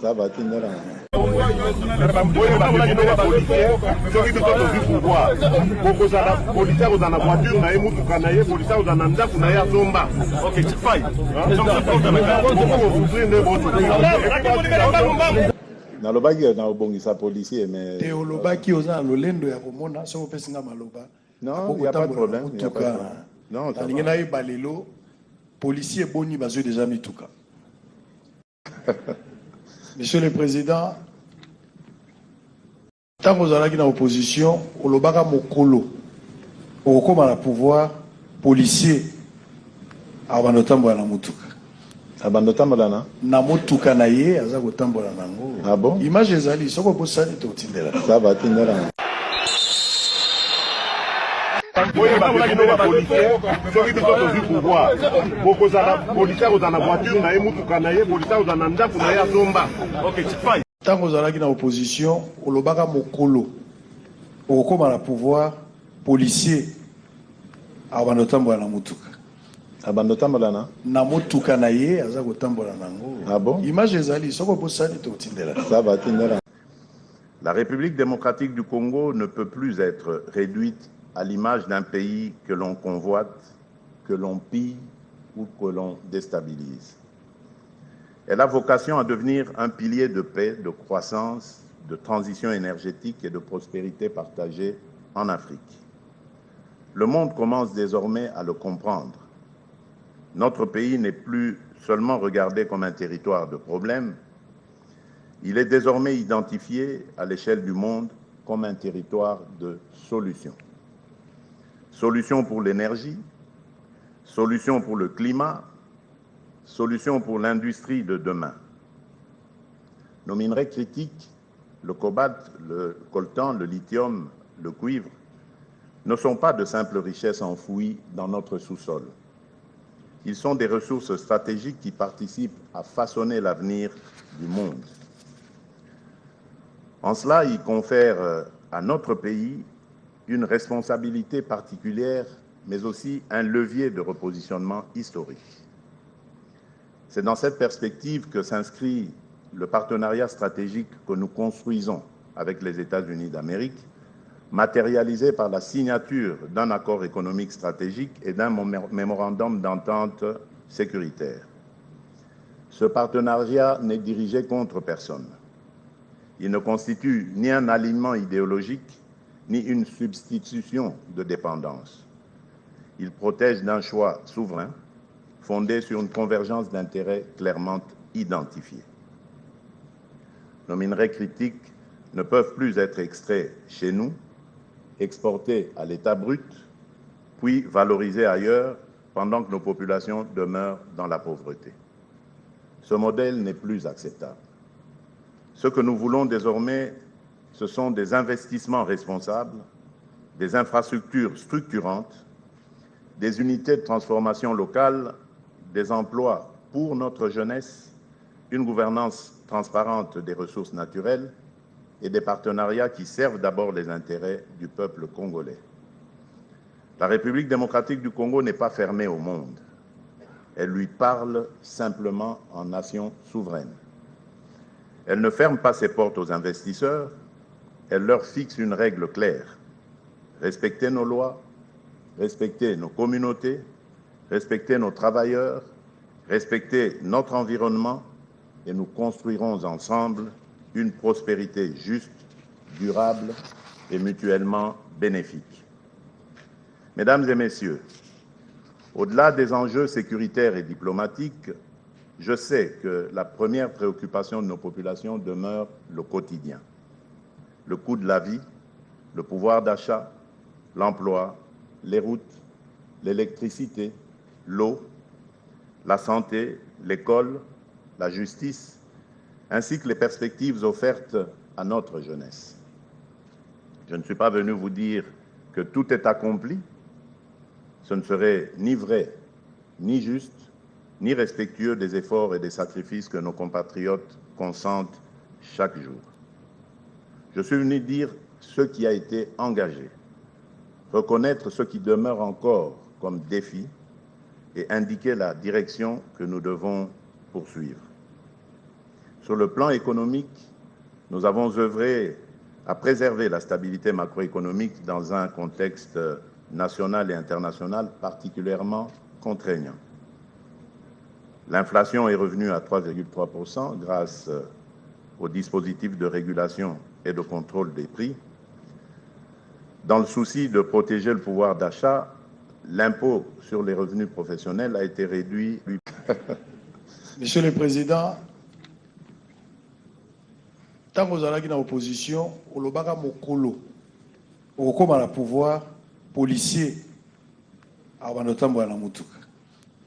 Ça va tenir. Nalobaki na obongisa policier mais Teolobaki oza lolendo ya komona so pesinga maloba. non, il n'y a pas de problème. Non, ça va. Policier boni bazo déjà mituka. Monsieur le Président, tant que vous allez dans l'opposition, au lobaka mokolo, au comme à pouvoir policier, abanotambo na mutuka. Abanotambo na? Na mutuka na ye, aza tambo na nango. Ah bon? Image ezali, soko posani to tindela. Ça va tindela. Tant que vous allez dans l'opposition, au lobaka mokolo, au comme à pouvoir policier, abanotambo na mutuka. Abanotambola na? Na mutuka na ye, aza tambola nango. Ah bon? Image ezali, soko posani to tindela. Ça va tindela. La République démocratique du Congo ne peut plus être réduite à l'image d'un pays que l'on convoite, que l'on pille ou que l'on déstabilise. Elle a vocation à devenir un pilier de paix, de croissance, de transition énergétique et de prospérité partagée en Afrique. Le monde commence désormais à le comprendre. Notre pays n'est plus seulement regardé comme un territoire de problèmes, il est désormais identifié à l'échelle du monde comme un territoire de solutions. Solutions pour l'énergie, solutions pour le climat, solutions pour l'industrie de demain. Nos minerais critiques, le cobalt, le coltan, le lithium, le cuivre, ne sont pas de simples richesses enfouies dans notre sous-sol. Ils sont des ressources stratégiques qui participent à façonner l'avenir du monde. En cela, ils confèrent à notre pays une responsabilité particulière, mais aussi un levier de repositionnement historique. C'est dans cette perspective que s'inscrit le partenariat stratégique que nous construisons avec les États-Unis d'Amérique, matérialisé par la signature d'un accord économique stratégique et d'un mémorandum d'entente sécuritaire. Ce partenariat n'est dirigé contre personne. Il ne constitue ni un alignement idéologique, ni une substitution de dépendance. Il protège d'un choix souverain, fondé sur une convergence d'intérêts clairement identifiés. Nos minerais critiques ne peuvent plus être extraits chez nous, exportés à l'état brut, puis valorisés ailleurs, pendant que nos populations demeurent dans la pauvreté. Ce modèle n'est plus acceptable. Ce que nous voulons désormais, ce sont des investissements responsables, des infrastructures structurantes, des unités de transformation locale, des emplois pour notre jeunesse, une gouvernance transparente des ressources naturelles et des partenariats qui servent d'abord les intérêts du peuple congolais. La République démocratique du Congo n'est pas fermée au monde. Elle lui parle simplement en nation souveraine. Elle ne ferme pas ses portes aux investisseurs, elle leur fixe une règle claire. Respecter nos lois, respecter nos communautés, respecter nos travailleurs, respecter notre environnement et nous construirons ensemble une prospérité juste, durable et mutuellement bénéfique. Mesdames et messieurs, au-delà des enjeux sécuritaires et diplomatiques, je sais que la première préoccupation de nos populations demeure le quotidien. Le coût de la vie, le pouvoir d'achat, l'emploi, les routes, l'électricité, l'eau, la santé, l'école, la justice, ainsi que les perspectives offertes à notre jeunesse. Je ne suis pas venu vous dire que tout est accompli. Ce ne serait ni vrai, ni juste, ni respectueux des efforts et des sacrifices que nos compatriotes consentent chaque jour. Je suis venu dire ce qui a été engagé, reconnaître ce qui demeure encore comme défi et indiquer la direction que nous devons poursuivre. Sur le plan économique, nous avons œuvré à préserver la stabilité macroéconomique dans un contexte national et international particulièrement contraignant. L'inflation est revenue à 3,3% grâce au dispositif de régulation et de contrôle des prix. Dans le souci de protéger le pouvoir d'achat, l'impôt sur les revenus professionnels a été réduit. Monsieur le Président, tant que vous allez dans l'opposition, au lobaka mokolo, au comme à la pouvoir policier, avant de tambola na mutuka.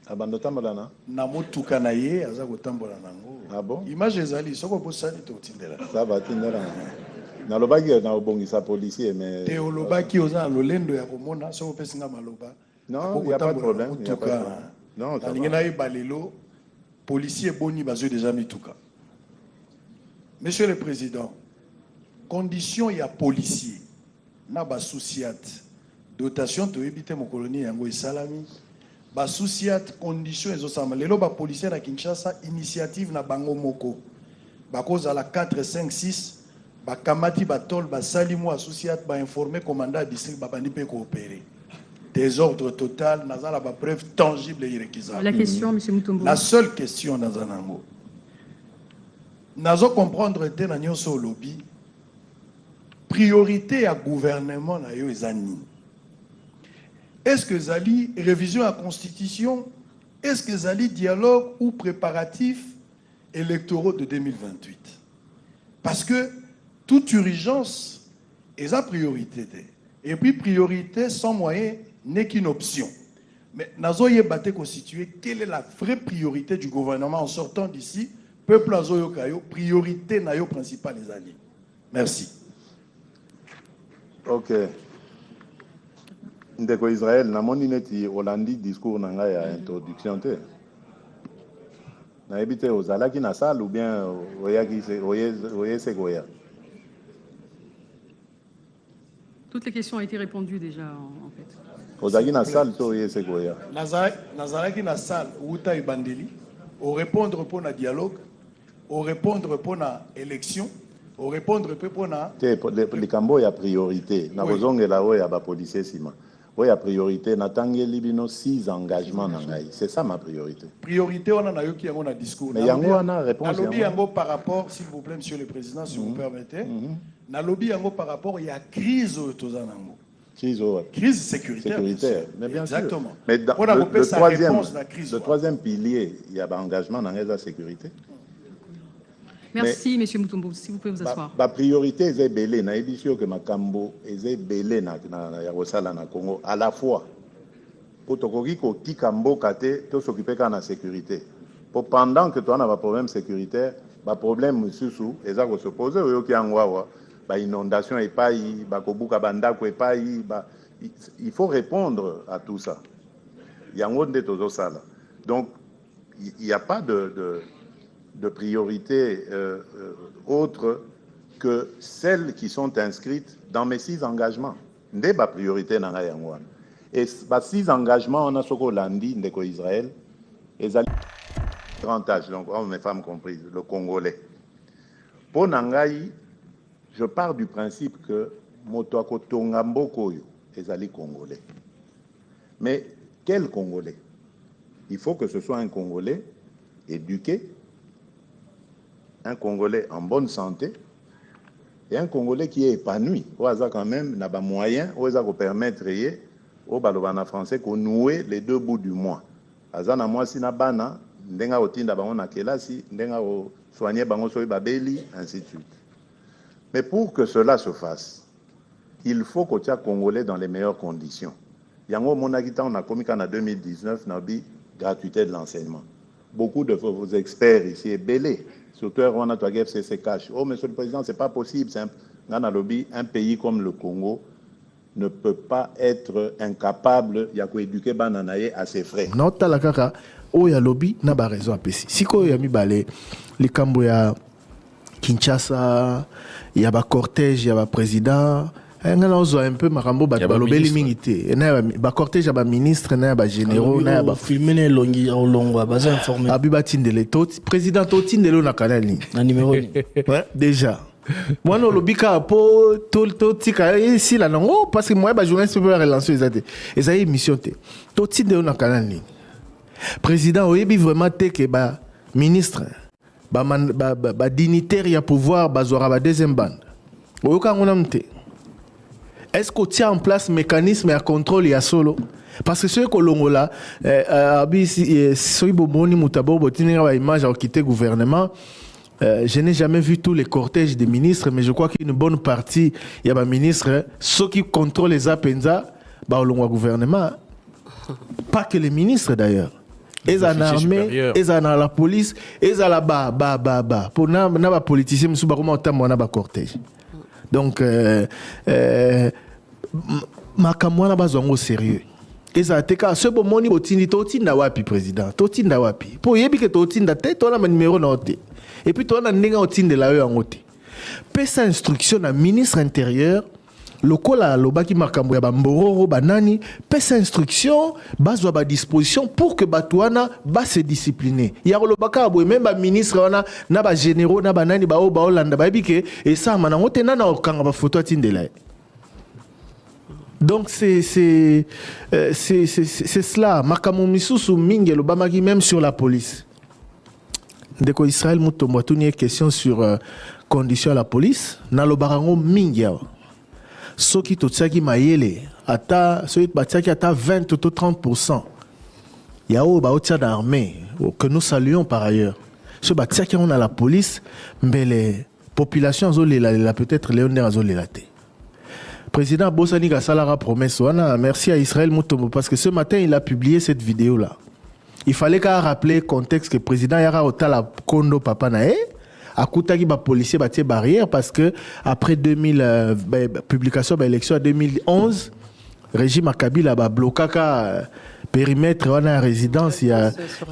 Abando tambola na? Na mutuka na ye, aza ko tambola nango. Ah bon? Image ezali, soko bosani to tindela. Ça va tindela. Na lobaki na obongisa policier mais. Te olobaki oza lolendo ya komona, soko pesinga maloba. Non, il n'y a pas de problème. Non, ça va. Policier boni bazo déjà mituka. Monsieur le Président, condition il y a policier, na ba souciat, dotation to éviter mon colonie yango salami, ba souciat condition ezo sama. Lelo ba policier na Kinshasa initiative na bango moko. Ba cause à la 4 5 6 ba kamati ba tol ba salimo associat ba informer commandant district ba bandi pe coopérer. Désordre total, n'a pas preuve tangible et irréquisable. La question, M. Mutombo. La seule question dans un mot. N'a pas comprendre que dans ce lobby, priorité à gouvernement na yo ezani. Est-ce que Zali révision à la Constitution? Est-ce que Zali dialogue ou préparatif électoraux de 2028? Parce que toute urgence est à priorité. Et puis priorité sans moyen n'est qu'une option. Mais Nazoye Baté constitué, quelle est la vraie priorité du gouvernement en sortant d'ici? Peuple Nazoyo Kayo, priorité nayo principale les alliés. Merci. Ok. Ndeko Israël, na moni neti Hollandi discours nanga ya introduction te. Na ebite ozalaki na salle ou bien oyaki se goya. Toutes les questions ont été répondues déjà, en fait. Ozalaki na salle to oyé se goya. Nazalaki na salle Uta Ibandeli, au répondre pour la dialogue, au répondre pour la élection, au répondre pour la. Les cambo ya priorité. Na kozongela oya ba policier sima. Oya priorité natangeli bino 6 engagements na ngai. C'est ça ma priorité. Priorité on a yoki yango na discours. Mais yango wana réponse yango. Yango par rapport, s'il vous plaît, Monsieur le Président, si vous permettez. Na lobby yango par rapport il y a crise tozanango. Crise sécuritaire. Mais bien exactement. Sûr. Mais dans le troisième pilier, il y a un engagement dans la sécurité. Merci, M. Mutombo. Si vous pouvez vous asseoir. La priorité est belé. Na édition que Makambo est belé na Yarosala na Congo à la fois. Pour tokoki ko tikambo kate to s'occuper de la sécurité. Pour pendant que tu as un problème sécuritaire, ba problème sous et ça se pose au yoki angwawa. Bah, inondation et pas bakobuka bandako et pas il faut répondre à tout ça. Il y a un monde de ça là. Donc il n'y a pas de priorité autre que celles qui sont inscrites dans mes 6 engagements. N'est pas priorité dans la yangwan. Et ces 6 engagements on a ce qu'on lundi ndeko Israël et ça grand âge donc hommes et femmes compris le Congolais. Pour Nangaï je pars du principe que Motoako Tongambokoyo est allé congolais. Mais quel Congolais? Il faut que ce soit un Congolais éduqué, un Congolais en bonne santé et un Congolais qui est épanoui. Ou a quand même n'a pas moyen, ou a permettre au balobana français qu'on noue les 2 bouts du mois. Azana moi si na bana ndenga otinda bango na kelasi ndenga o soigner bango soyi babeli ainsi de suite. Mais pour que cela se fasse, il faut que tu aies Congolais dans les meilleures conditions. Yango Monagita, on a commis en 2019, Nabi, gratuité de l'enseignement. Beaucoup de vos experts ici est belé. Surtout, on a FCC cash. Oh, Monsieur le Président, c'est pas possible. Un pays comme le Congo ne peut pas être incapable de éduquer Bananaye à ses frais. Non, talakaka, oh, ya lobby, n'a pas raison à péci. Si quoi, ya mi balé, les Camboya. Kinshasa, il y a un cortège, il y a un président, un peu marambo balobeli mingité ba cortège ba ministre na ba généraux na ba filmer longi au longo ba informé abibatindele tot président totindelo na kanali na numéro déjà moi no lobika po to tika ici là non parce que moi ba journaliste peut relancer les émissions totindelo na kanali président oyebi vraiment te que ba ministre ba dignitaire ya pouvoir bazora ba deuxième bande oyoka ngona mte. Est-ce qu'on tient en place un mécanisme à contrôle et à solo? Parce que ceux qui ont là, je n'ai jamais vu tous les cortèges des ministres, mais je crois qu'une bonne partie, il y a des ministres, ceux qui contrôlent les APENZA, au gouvernement. Pas que les ministres d'ailleurs. Ils ont l'armée, ils ont la police, ils ont la ba. Pour nous, les politiciens, nous sommes en cortège. Donc, makamwana bazongo sérieux. Eza teka ce bon moni botindi totinda wapi président totinda wapi po yebi ke totinda te to na numéro na ote et puis to na ndinga otinde la yo ngote pesa instruction na ministre intérieur lokola lobaki makambo ya bambororo banani pesa instruction bazwa ba disposition pour que batwana ba se discipliner ya lobaka boye même ba ministre wana na ba généraux na banani ba olanda ba bike et ça mana ngote na okanga ba photo atinde la. Donc c'est cela. Makamou misusu mingi lobamaki même sur la police. Deko Israël mutombo tuni question sur condition à la police. Na lobarango mingi. Soki totsaki mayele ata soki batiaki ata 20 ou 30%. Yao ba otia d'armée que nous saluons par ailleurs. Ce batiaki on a la police mais les populations zolela peut-être Léonard zolelate. Président Bossani Gassalara promesse. Merci à Israël Mutombo parce que ce matin, il a publié cette vidéo-là. Il fallait qu'à rappeler le contexte que le président Yara Otala Kondo Papa Nae a coûté ba policier bâti barrière parce que après 2000 publication de l'élection en 2011, régime Kabila a bloqué périmètre on a résidence il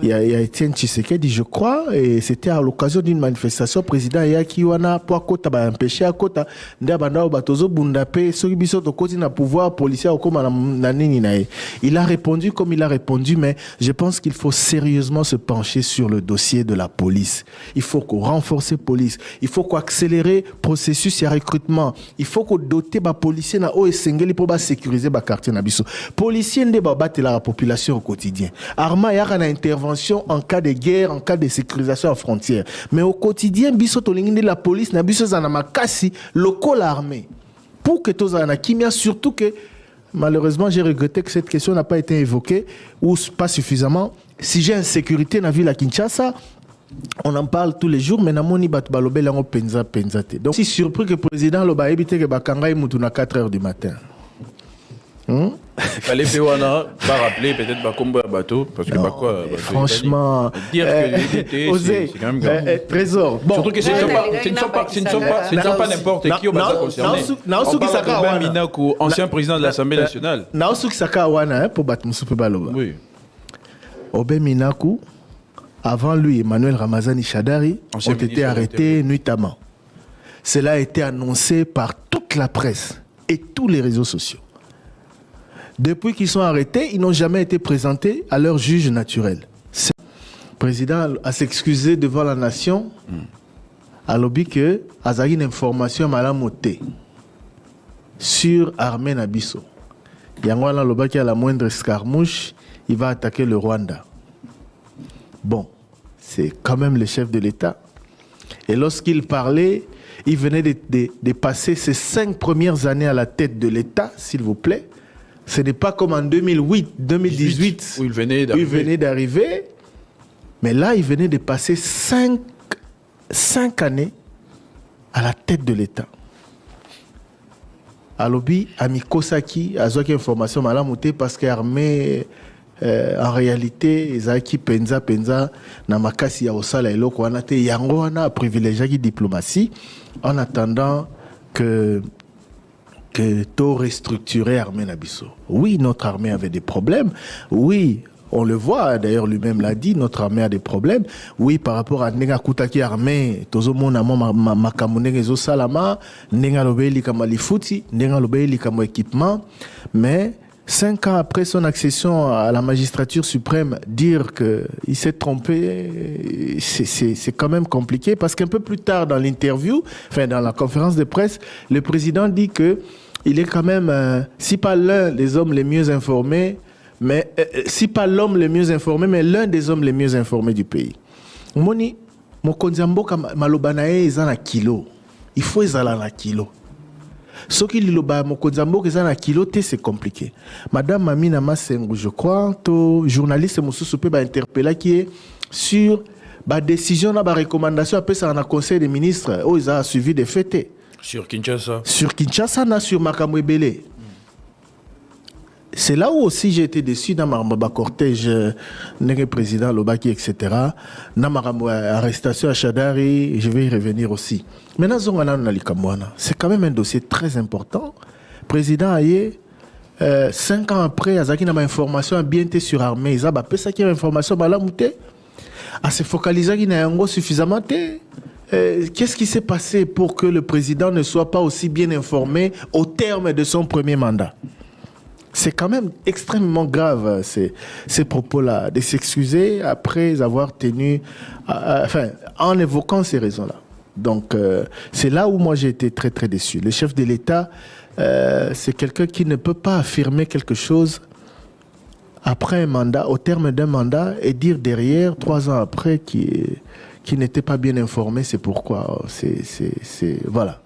y a Étienne Tshisekedi je crois et c'était à l'occasion d'une manifestation président yaki wana pour kota ba empêcher à kota nda banda batozo bundape soki biso to koti na pouvoir policier okoma na nini nae. Il a répondu comme il a répondu mais je pense qu'il faut sérieusement se pencher sur le dossier de la police. Il faut qu'on renforce la police, il faut qu'on accélérer processus et recrutement, il faut qu'on doter ba policier na o esengeli pour ba sécuriser ba quartier na biso. Policier nde ba battre la population au quotidien. Arma y'a une intervention en cas de guerre, en cas de sécurisation en frontière. Mais au quotidien, biso tolingine la police na biso zanama kasi local armée. Pour que tous en kimia, surtout que malheureusement j'ai regretté que cette question n'a pas été évoquée ou pas suffisamment. Si j'ai insécurité dans la ville à Kinshasa, on en parle tous les jours, mais namoni bat balobé lango penza te. Donc si surpris que le président loba évité que bakanga mutuna 4h du matin. Il fallait pas rappeler peut-être Bakombo à bateau parce que quoi franchement dire que l'idée c'est quand même grave. Trésor bon surtout que ce ne sont pas n'importe qui au Baza concerné on parle de Minakou ancien président de l'Assemblée nationale Naosuki Saka wana pour battre Moussoupe Baloba oui Obé Minakou avant lui Emmanuel Ramazani Chadari ont été arrêtés nuitamment. Cela a été annoncé par toute la presse et tous les réseaux sociaux. Depuis qu'ils sont arrêtés, ils n'ont jamais été présentés à leur juge naturel. Le président a s'excusé devant la nation, a lobby que Azari une information malamoté sur Armée Nabiso. Yangwana loba qui a la moindre escarmouche, il va attaquer le Rwanda. Bon, c'est quand même le chef de l'État. Et lorsqu'il parlait, il venait de passer ses 5 premières années à la tête de l'État, s'il vous plaît. Ce n'est pas comme en 2008, 2018, où il venait d'arriver. Mais là, il venait de passer 5 années à la tête de l'État. Alobi, Amiko Saki, a une information malamouté parce qu'armée, en réalité, Zaki Penza, Namakasi Yaosala et Loko, on a été Yango, on a privilégié la diplomatie en attendant que tout restructurer l'armée Nabiso. Oui, notre armée avait des problèmes. Oui, On le voit, d'ailleurs lui-même l'a dit, notre armée a des problèmes. Oui, par rapport à Nenga Koutaki armée, Tozomo Namo Makamunege Salama, Nenga Lobeli Kamalifuti, Nenga Lobeli Kamo équipement, mais 5 ans après son accession à la magistrature suprême, dire qu'il s'est trompé, c'est quand même compliqué, parce qu'un peu plus tard dans l'interview, enfin dans la conférence de presse, le président dit que il est quand même, si pas l'un des hommes les mieux informés, mais si pas l'homme le mieux informé, mais l'un des hommes les mieux informés du pays. Moni, mokonzambo malobanae ezana kilo. Il faut ezala na kilo. Ce qui liloba mokonzambo ezana kilo te c'est compliqué. Madame Mamina Masengo, je crois, to journaliste mususu pe ba interpeller qui est sur ba décision na ba recommandation après ça na conseil des ministres où ils ont suivi des faits. Sur Kinshasa. Sur Kinshasa na sur Makamwebele. C'est là où aussi j'ai été déçu dans ma cortège, le président Lobaki, etc. Dans ma arrestation à Chadari, je vais y revenir aussi. Maintenant, c'est quand même un dossier très important. Président Aye, 5 ans après, il y a une information bien sur l'armée. Il y a une information à se focaliser suffisamment. Qu'est-ce qui s'est passé pour que le président ne soit pas aussi bien informé au terme de son premier mandat? C'est quand même extrêmement grave ces propos-là, de s'excuser après avoir tenu, en évoquant ces raisons-là. Donc, c'est là où moi j'ai été très très déçu. Le chef de l'État, c'est quelqu'un qui ne peut pas affirmer quelque chose après un mandat, au terme d'un mandat, et dire derrière, 3 ans après, qui n'était pas bien informé, c'est pourquoi. Voilà.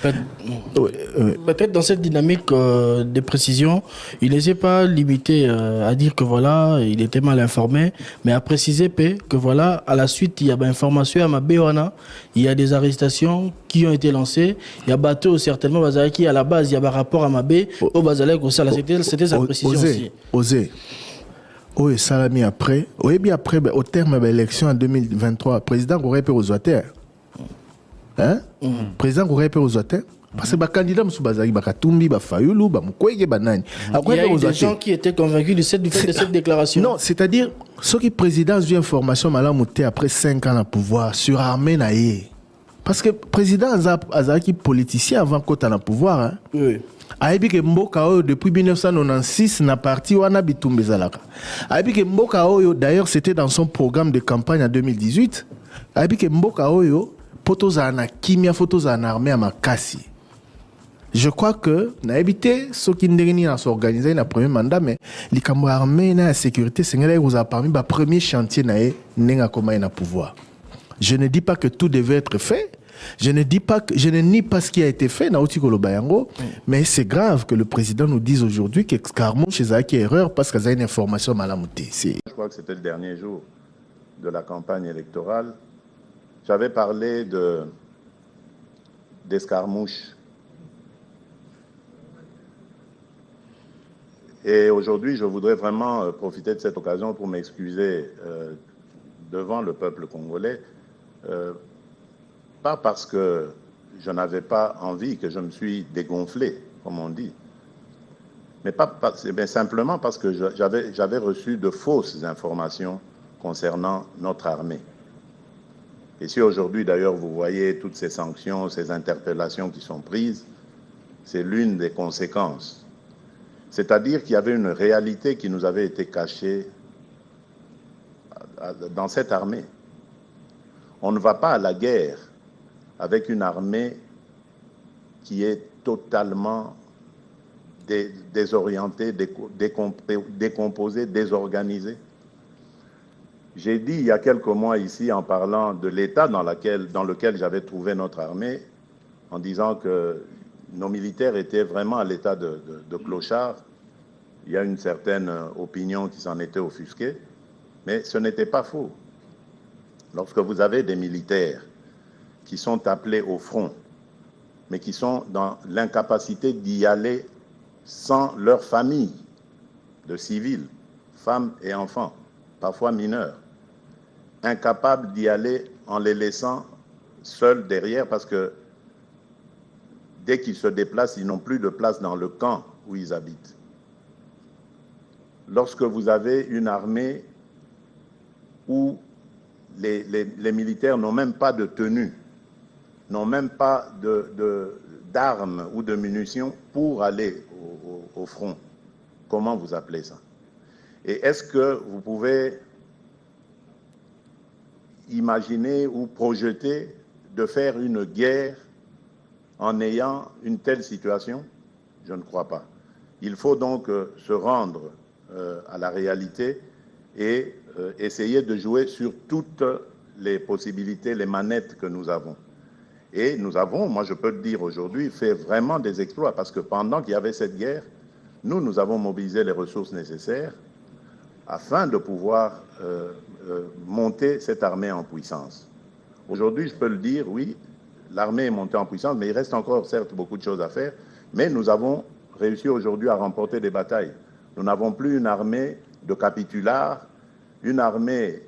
Peut-être dans cette dynamique de précision, il n'était pas limité à dire que voilà, il était mal informé, mais à préciser que voilà, à la suite, il y a des informations à ma Béwana, il y a des arrestations qui ont été lancées, il y a bateau certainement, qui à la base, il y a un rapport à ma B, au Bazalek, au Sala, c'était sa précision aussi. Osé. Oui, Salami après. Oui, bien après, au terme de l'élection en 2023, président aurait pu aux Ouatters. Hein? Président aurait pu aux Ouatters. Parce que les candidats, Moussoubazaï, Bakatumbi, Bafayoulou, Bamoukwege, Banani. Il y a eu des gens qui étaient convaincus du fait de cette déclaration. Non, c'est-à-dire, ceux qui président ont eu information malamouté après 5 ans à pouvoir, sur armée naïe. Parce que le président a qui politicien avant qu'on ait le pouvoir. Hein? Oui. Aïbike Mboka Oyo depuis 1996 n'a parti wana bitumbe zalaka. Aïbike Mboka Oyo d'ailleurs c'était dans son programme de campagne en 2018. Aïbike Mboka Oyo photos na kimia photos en armée à Makasi. Je crois que na évité ce qui n'dengeni à s'organiser dans le premier mandat mais les cambo armée na sécurité sénégalais vous a parmi ba premier chantier na nenga koma na pouvoir. Je ne dis pas que tout devait être fait. Je ne nie pas ce qui a été fait, mais c'est grave que le président nous dise aujourd'hui qu'Excarmouche est une erreur parce qu'il y a une information mal amoutée. Je crois que c'était le dernier jour de la campagne électorale. J'avais parlé d'Escarmouche. Et aujourd'hui, je voudrais vraiment profiter de cette occasion pour m'excuser devant le peuple congolais. Pas parce que je n'avais pas envie, que je me suis dégonflé, comme on dit, mais simplement parce que j'avais reçu de fausses informations concernant notre armée. Et si aujourd'hui, d'ailleurs, vous voyez toutes ces sanctions, ces interpellations qui sont prises, c'est l'une des conséquences. C'est-à-dire qu'il y avait une réalité qui nous avait été cachée dans cette armée. On ne va pas à la guerre avec une armée qui est totalement désorientée, décomposée, désorganisée. J'ai dit il y a quelques mois ici, en parlant de l'état dans lequel j'avais trouvé notre armée, en disant que nos militaires étaient vraiment à l'état de clochard. Il y a une certaine opinion qui s'en était offusquée, mais ce n'était pas faux. Lorsque vous avez des militaires qui sont appelés au front, mais qui sont dans l'incapacité d'y aller sans leur famille de civils, femmes et enfants, parfois mineurs, incapables d'y aller en les laissant seuls derrière parce que dès qu'ils se déplacent, ils n'ont plus de place dans le camp où ils habitent. lorsque vous avez une armée où les militaires n'ont même pas de tenue, n'ont même pas d'armes ou de munitions pour aller au front. Comment vous appelez ça? Et est-ce que vous pouvez imaginer ou projeter de faire une guerre en ayant une telle situation? Je ne crois pas. Il faut donc se rendre à la réalité et essayer de jouer sur toutes les possibilités, les manettes que nous avons. Et nous avons, moi je peux le dire aujourd'hui, fait vraiment des exploits parce que pendant qu'il y avait cette guerre, nous avons mobilisé les ressources nécessaires afin de pouvoir monter cette armée en puissance. Aujourd'hui, je peux le dire, oui, l'armée est montée en puissance, mais il reste encore certes beaucoup de choses à faire, mais nous avons réussi aujourd'hui à remporter des batailles. Nous n'avons plus une armée de capitulars, une armée,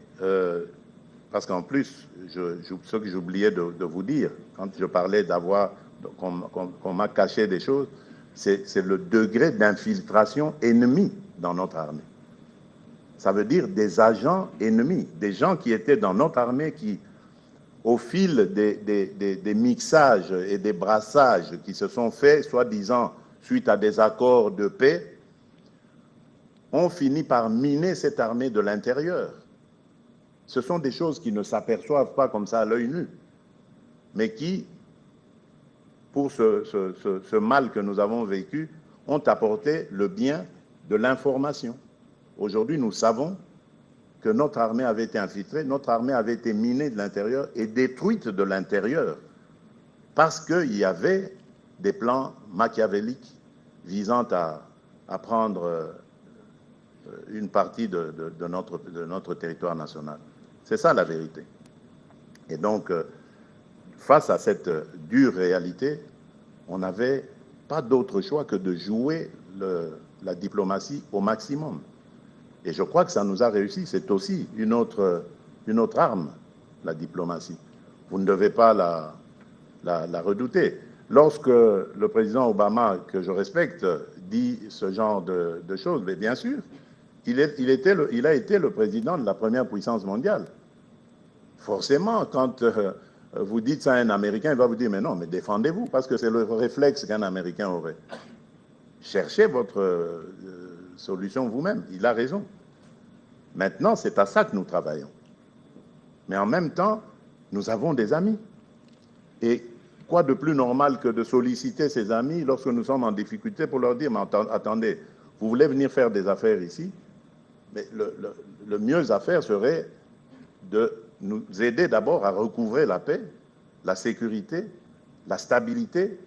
parce qu'en plus, ce que j'oubliais de vous dire, quand je parlais d'avoir, qu'on m'a caché des choses, c'est le degré d'infiltration ennemie dans notre armée. Ça veut dire des agents ennemis, des gens qui étaient dans notre armée qui, au fil des mixages et des brassages qui se sont faits, soi-disant suite à des accords de paix, ont fini par miner cette armée de l'intérieur. Ce sont des choses qui ne s'aperçoivent pas comme ça à l'œil nu, mais qui, pour ce mal que nous avons vécu, ont apporté le bien de l'information. Aujourd'hui, nous savons que notre armée avait été infiltrée, notre armée avait été minée de l'intérieur et détruite de l'intérieur, parce qu'il y avait des plans machiavéliques visant à prendre une partie de notre territoire national. C'est ça la vérité. Et donc, face à cette dure réalité, on n'avait pas d'autre choix que de jouer la diplomatie au maximum. Et je crois que ça nous a réussi. C'est aussi une autre arme, la diplomatie. Vous ne devez pas la redouter. Lorsque le président Obama, que je respecte, dit ce genre de choses, mais bien sûr, il a été le président de la première puissance mondiale. Forcément, quand vous dites ça à un Américain, il va vous dire, mais non, mais défendez-vous, parce que c'est le réflexe qu'un Américain aurait. Cherchez votre solution vous-même. Il a raison. Maintenant, c'est à ça que nous travaillons. Mais en même temps, nous avons des amis. Et quoi de plus normal que de solliciter ces amis lorsque nous sommes en difficulté pour leur dire, mais attendez, vous voulez venir faire des affaires ici? Mais le mieux à faire serait de nous aider d'abord à recouvrer la paix, la sécurité, la stabilité.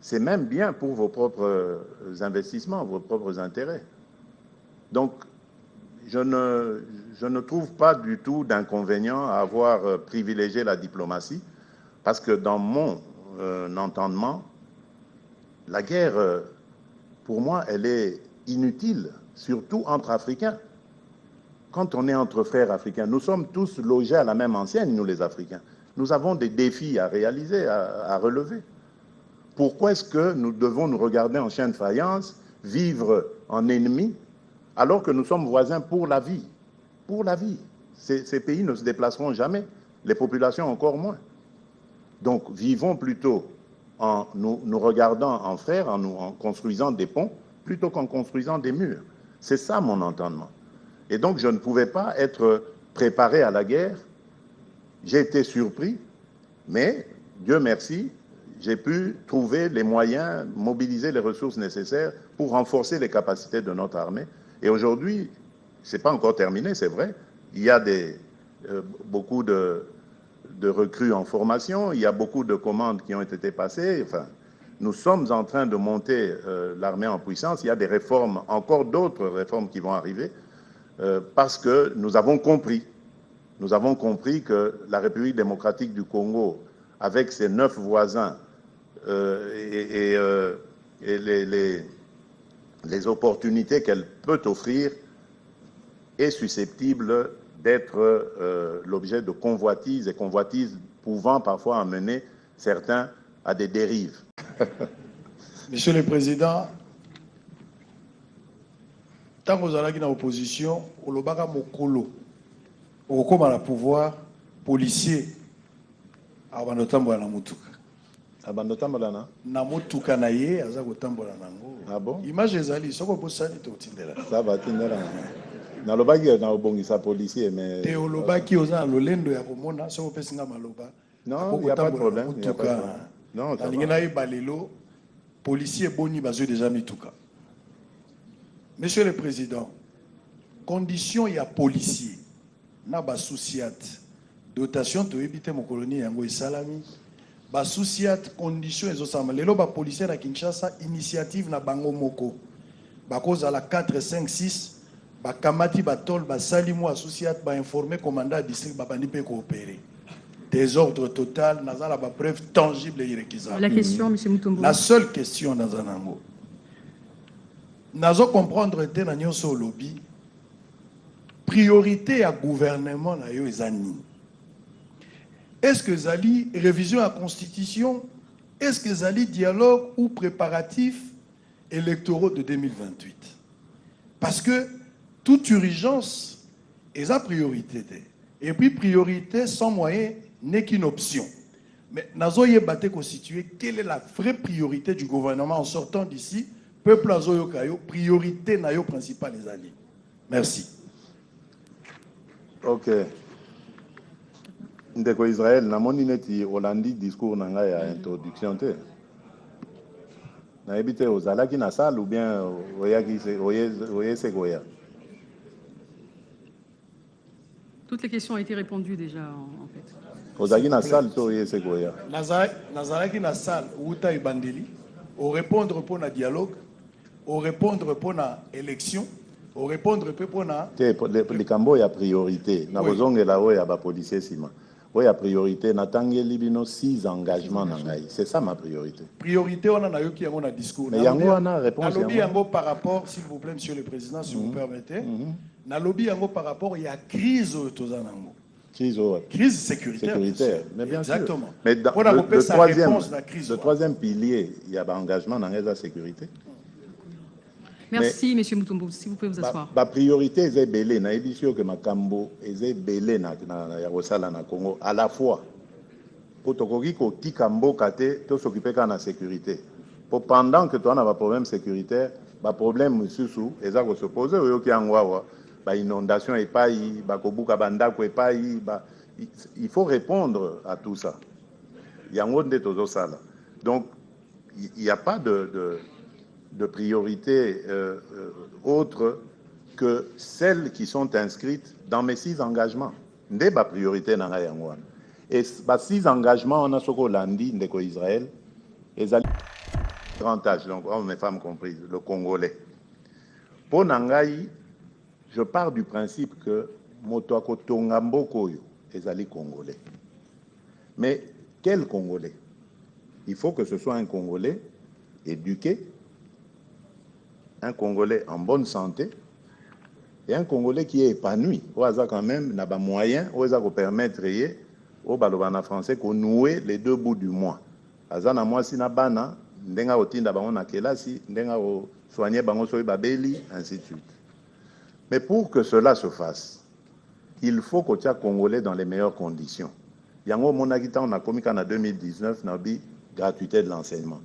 C'est même bien pour vos propres investissements, vos propres intérêts. Donc, je ne trouve pas du tout d'inconvénient à avoir privilégié la diplomatie, parce que dans mon entendement, la guerre, pour moi, elle est inutile, surtout entre Africains. Quand on est entre frères africains, nous sommes tous logés à la même enseigne, nous les Africains. Nous avons des défis à réaliser, à relever. Pourquoi est-ce que nous devons nous regarder en chien de faïence, vivre en ennemis, alors que nous sommes voisins pour la vie? Pour la vie. Ces pays ne se déplaceront jamais, les populations encore moins. Donc vivons plutôt en nous regardant en frères, en construisant des ponts, plutôt qu'en construisant des murs. C'est ça mon entendement. Et donc je ne pouvais pas être préparé à la guerre. J'ai été surpris, mais Dieu merci, j'ai pu trouver les moyens, mobiliser les ressources nécessaires pour renforcer les capacités de notre armée. Et aujourd'hui, ce n'est pas encore terminé, c'est vrai. Il y a beaucoup de recrues en formation, il y a beaucoup de commandes qui ont été passées. Enfin, nous sommes en train de monter l'armée en puissance. Il y a des réformes, encore d'autres réformes qui vont arriver, parce que nous avons compris que la République démocratique du Congo, avec ses 9 voisins et les opportunités qu'elle peut offrir, est susceptible d'être l'objet de convoitises, et convoitises pouvant parfois amener certains à des dérives. Monsieur le Président, tant que vous allez dans l'opposition, au lobaka mokolo, au comme à la pouvoir, policier, abanotambo na mutuka. Abanotambo na? Na mutuka na ye, azakotambo na nango. Ah bon? Image ezali, soko posani to tindela. Ça va tindela. Na lobaki na obongisa policier, mais. Te olobaki oza lolendo ya komona, soko pesinga maloba. Non, il n'y a pas de problème. Non, balelo, policier boni bazo déjà mituka. Monsieur le Président, condition il y a policier, na ba souciat, dotation to éviter mon colonie yango et salami, ba souciat condition ezo sama. Lelo ba policier na Kinshasa initiative na bango moko, ba cause la 4, 5, 6, ba kamati ba tol ba salimu associat ba informer commandant district ba bandi pe coopérer. Désordre total, n'a pas la preuve tangible et irréquisable. La question, M. Mutombo. La seule question dans un angle. N'a pas comprendre que dans le lobby, priorité à gouvernement na yo ezani. Est-ce que zali révision à la constitution? Est-ce que zali dialogue ou préparatif électoraux de 2028? Parce que toute urgence est sa priorité. Et puis priorité sans moyen n'est qu'une option. Mais nazoye bate constitué, quelle est la vraie priorité du gouvernement en sortant d'ici? Peuple azoyo kayo, priorité nayo principale les alliés. Merci. Ok. Ndeko Israël, namoni neti Hollandi discours nanga ya introduction te. Na ebite ozalaki na salle ou bien oye segoya. Toutes les questions ont été répondues déjà, en fait. Ozalaki na salle to oye segoya. Nazalaki na salle uta ibandeli, au répondre pour na dialogue, au répondre pour na élection, au répondre pour na likambo ya priorité. Na bozongela oya ba policier sima. Oya priorité natangeli bino 6 engagements na ngai. C'est ça ma priorité. Priorité on a yoki yango na discours. Mais yango ana réponse yango. Yango par rapport, s'il vous plaît monsieur le président, si vous permettez. Na lobby yango par rapport il y a crise tozanango. Crise sécuritaire. Mais bien exactement. Sûr. Mais dans le troisième pilier, il y a un engagement dans la sécurité. Merci, M. Mutombo. Si vous pouvez vous asseoir. La priorité est belé. Na édition que Makambo est belé na Yarosala na Congo à la fois. Pour tokoki ko tikambo kate to s'occuper de la sécurité. Pour pendant que toi on a un problème sécuritaire, ba problème sous et ça se pose au ki angwa ba inondation et pas ba kobuka bandako et pas il faut répondre à tout ça. Yango nde tozo sala. Donc il n'y a pas de priorité autre que celles qui sont inscrites dans mes 6 engagements. Nde ba priorité na yango. Et ba 6 engagements on a soko landi ndeko Israël et grand âge, donc hommes et femmes comprises, le Congolais. Pour Nangaï, je pars du principe que Motoako Tongamboko est Congolais. Mais quel Congolais? Il faut que ce soit un Congolais éduqué, un Congolais en bonne santé et un Congolais qui est épanoui. Au hasard quand même, n'a pas moyen, au hasard permettre au balobana français qu'on noue les 2 bouts du mois. Azana moi si na bana ndenga otinda bango na kelasi ndenga o soigner bango soyi babeli ainsi de suite. Mais pour que cela se fasse, il faut que tu Congolais dans les meilleures conditions. Yango monakita on a commis en 2019 nabi gratuité de l'enseignement.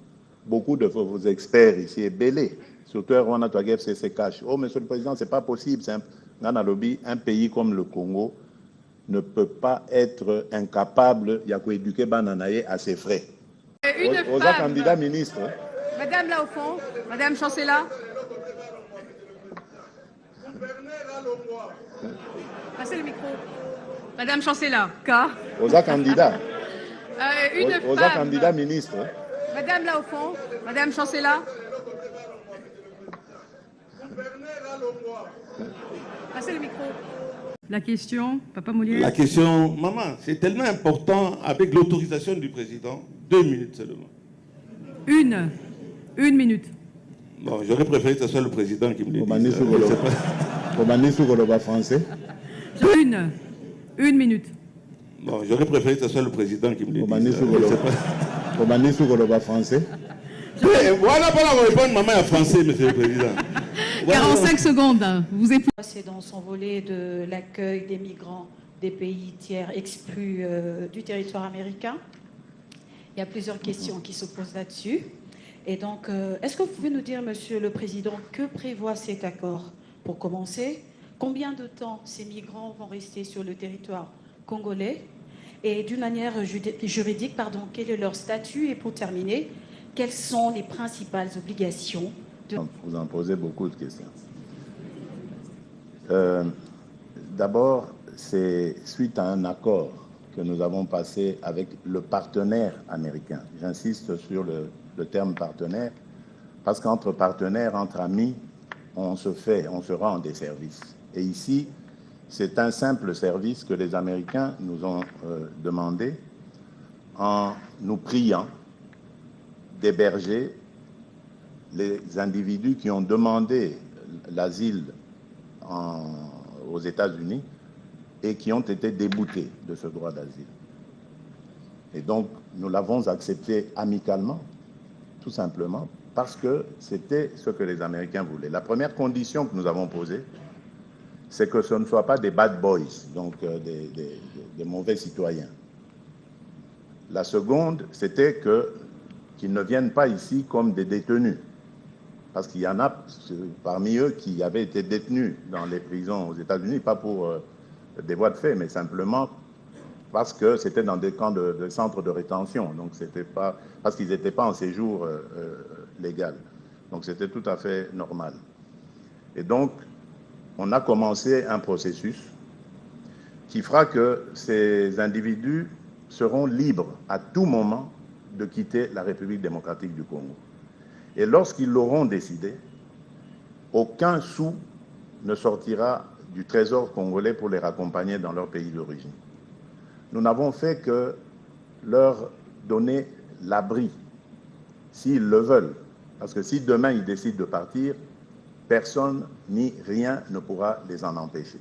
Beaucoup de vos experts ici est belé, surtout on a toi FCC cash. Oh monsieur le président, c'est pas possible, c'est un pays comme le Congo ne peut pas être incapable ya ko éduquer bananaye à ses frais. Aux candidats ministres. Madame là au fond, Madame Chancela. Passez le micro. Madame Chancela. Aux candidats. Aux candidats ministres. Madame là au fond, Madame Chancela. Passez le micro. La question, Papa Molière. La question, maman, c'est tellement important avec l'autorisation du président. 2 minutes seulement. Une minute. Bon, j'aurais préféré que ce soit le président qui me le dise. Français. Une minute. Bon, j'aurais préféré que ce soit le président qui me le dise. Français. Voilà pour la répondre, maman, en français, monsieur le président. 45 secondes. Vous êtes... C'est dans son volet de l'accueil des migrants des pays tiers exclus du territoire américain. Il y a plusieurs questions qui se posent là-dessus. Et donc, est-ce que vous pouvez nous dire, Monsieur le Président, que prévoit cet accord? Pour commencer, combien de temps ces migrants vont rester sur le territoire congolais? Et d'une manière juridique, quel est leur statut? Et pour terminer, quelles sont les principales obligations de... Vous en posez beaucoup de questions. D'abord, c'est suite à un accord que nous avons passé avec le partenaire américain. J'insiste sur le terme partenaire, parce qu'entre partenaires, entre amis, on se rend des services. Et ici, c'est un simple service que les Américains nous ont demandé en nous priant d'héberger les individus qui ont demandé l'asile aux États-Unis et qui ont été déboutés de ce droit d'asile. Et donc, nous l'avons accepté amicalement, tout simplement, parce que c'était ce que les Américains voulaient. La première condition que nous avons posée, c'est que ce ne soient pas des bad boys, donc des mauvais citoyens. La seconde, c'était qu'ils ne viennent pas ici comme des détenus, parce qu'il y en a parmi eux qui avaient été détenus dans les prisons aux États-Unis, pas pour des voies de fait, mais simplement parce que c'était dans des camps de centres de rétention, donc c'était pas parce qu'ils n'étaient pas en séjour légal. Donc c'était tout à fait normal. Et donc, on a commencé un processus qui fera que ces individus seront libres à tout moment de quitter la République démocratique du Congo. Et lorsqu'ils l'auront décidé, aucun sou ne sortira du trésor congolais pour les raccompagner dans leur pays d'origine. Nous n'avons fait que leur donner l'abri, s'ils le veulent. Parce que si demain ils décident de partir, personne ni rien ne pourra les en empêcher.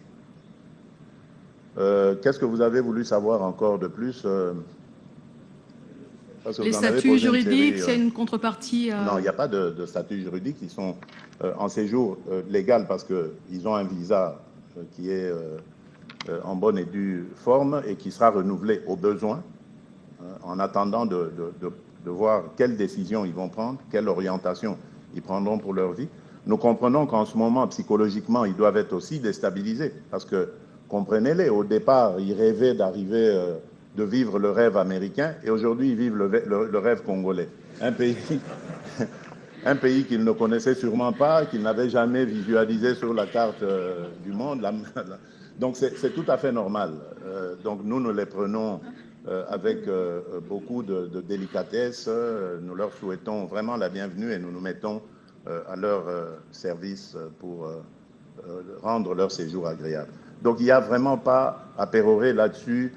Qu'est-ce que vous avez voulu savoir encore de plus? Les statuts juridiques, c'est une contrepartie... Non, il n'y a pas de statut juridique. Ils sont en séjour légal parce qu'ils ont un visa qui est en bonne et due forme et qui sera renouvelé au besoin, en attendant de voir quelles décisions ils vont prendre, quelle orientation ils prendront pour leur vie. Nous comprenons qu'en ce moment, psychologiquement, ils doivent être aussi déstabilisés parce que, comprenez-les, au départ, ils rêvaient d'arriver... de vivre le rêve américain, et aujourd'hui, ils vivent le rêve congolais. Un pays qu'ils ne connaissaient sûrement pas, qu'ils n'avaient jamais visualisé sur la carte du monde. Donc, c'est tout à fait normal. Donc, nous les prenons avec beaucoup de délicatesse. Nous leur souhaitons vraiment la bienvenue et nous nous mettons à leur service pour rendre leur séjour agréable. Donc, il n'y a vraiment pas à pérorer là-dessus.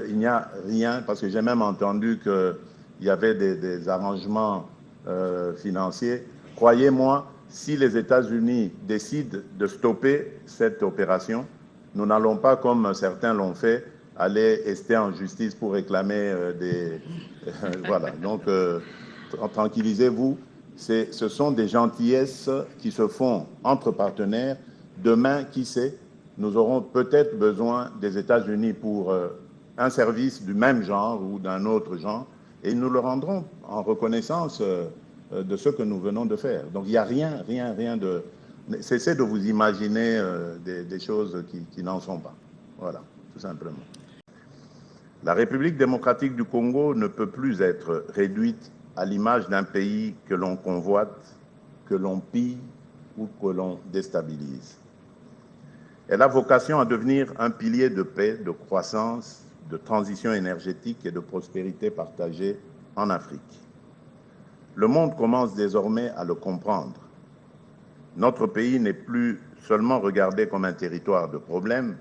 Il n'y a rien, parce que j'ai même entendu qu'il y avait des arrangements financiers. Croyez-moi, si les États-Unis décident de stopper cette opération, nous n'allons pas, comme certains l'ont fait, aller ester en justice pour réclamer des... voilà, donc tranquillisez-vous, ce sont des gentillesses qui se font entre partenaires. Demain, qui sait, nous aurons peut-être besoin des États-Unis pour... un service du même genre ou d'un autre genre, et nous le rendrons en reconnaissance de ce que nous venons de faire. Donc il n'y a rien de... Cessez de vous imaginer des choses qui n'en sont pas. Voilà, tout simplement. La République démocratique du Congo ne peut plus être réduite à l'image d'un pays que l'on convoite, que l'on pille ou que l'on déstabilise. Elle a vocation à devenir un pilier de paix, de croissance, de transition énergétique et de prospérité partagée en Afrique. Le monde commence désormais à le comprendre. Notre pays n'est plus seulement regardé comme un territoire de problèmes,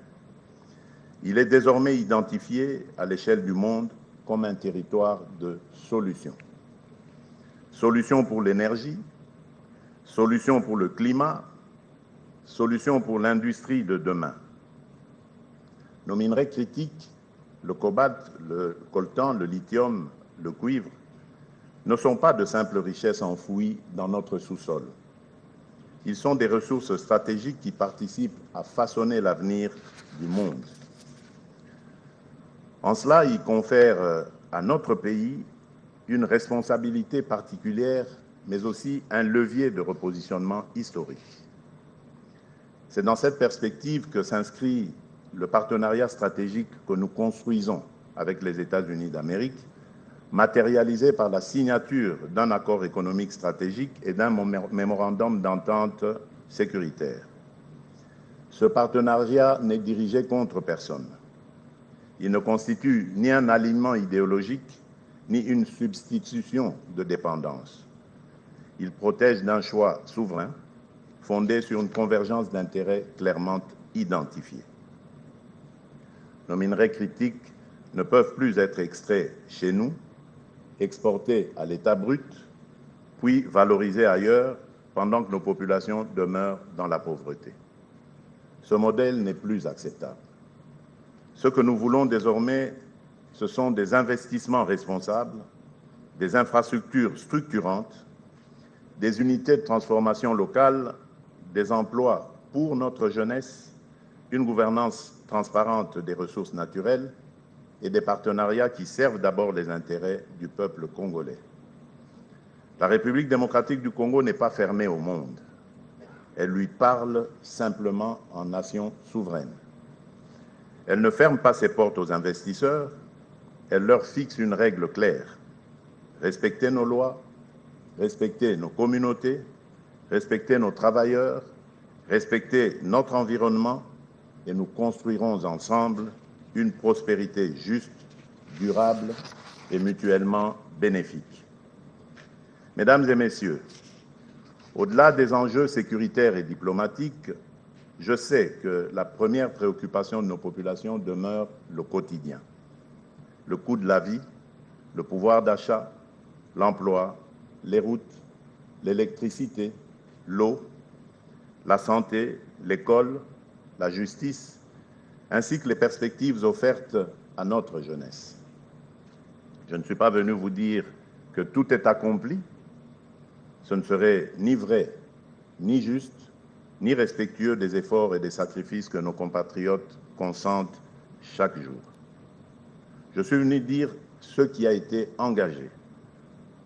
il est désormais identifié à l'échelle du monde comme un territoire de solutions. Solutions pour l'énergie, solutions pour le climat, solutions pour l'industrie de demain. Nos minerais critiques, le cobalt, le coltan, le lithium, le cuivre, ne sont pas de simples richesses enfouies dans notre sous-sol. ils sont des ressources stratégiques qui participent à façonner l'avenir du monde. En cela, ils confèrent à notre pays une responsabilité particulière, mais aussi un levier de repositionnement historique. C'est dans cette perspective que s'inscrit le partenariat stratégique que nous construisons avec les États-Unis d'Amérique, matérialisé par la signature d'un accord économique stratégique et d'un mémorandum d'entente sécuritaire. Ce partenariat n'est dirigé contre personne. Il ne constitue ni un alignement idéologique, ni une substitution de dépendance. Il protège d'un choix souverain, fondé sur une convergence d'intérêts clairement identifiés. Nos minerais critiques ne peuvent plus être extraits chez nous, exportés à l'état brut, puis valorisés ailleurs, pendant que nos populations demeurent dans la pauvreté. Ce modèle n'est plus acceptable. Ce que nous voulons désormais, ce sont des investissements responsables, des infrastructures structurantes, des unités de transformation locale, des emplois pour notre jeunesse, une gouvernance transparente des ressources naturelles et des partenariats qui servent d'abord les intérêts du peuple congolais. La République démocratique du Congo n'est pas fermée au monde. Elle lui parle simplement en nation souveraine. Elle ne ferme pas ses portes aux investisseurs, elle leur fixe une règle claire. Respecter nos lois, respecter nos communautés, respecter nos travailleurs, respecter notre environnement, et nous construirons ensemble une prospérité juste, durable et mutuellement bénéfique. Mesdames et messieurs, au-delà des enjeux sécuritaires et diplomatiques, je sais que la première préoccupation de nos populations demeure le quotidien. Le coût de la vie, le pouvoir d'achat, l'emploi, les routes, l'électricité, l'eau, la santé, l'école, la justice, ainsi que les perspectives offertes à notre jeunesse. Je ne suis pas venu vous dire que tout est accompli. Ce ne serait ni vrai, ni juste, ni respectueux des efforts et des sacrifices que nos compatriotes consentent chaque jour. Je suis venu dire ce qui a été engagé,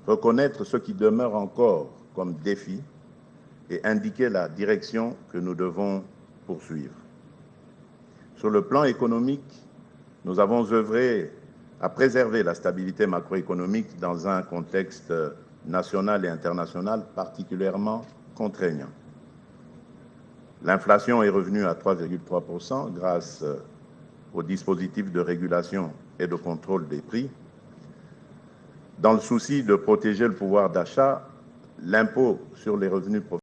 reconnaître ce qui demeure encore comme défi et indiquer la direction que nous devons poursuivre. Sur le plan économique, nous avons œuvré à préserver la stabilité macroéconomique dans un contexte national et international particulièrement contraignant. L'inflation est revenue à 3,3% grâce au dispositif de régulation et de contrôle des prix. Dans le souci de protéger le pouvoir d'achat, l'impôt sur les revenus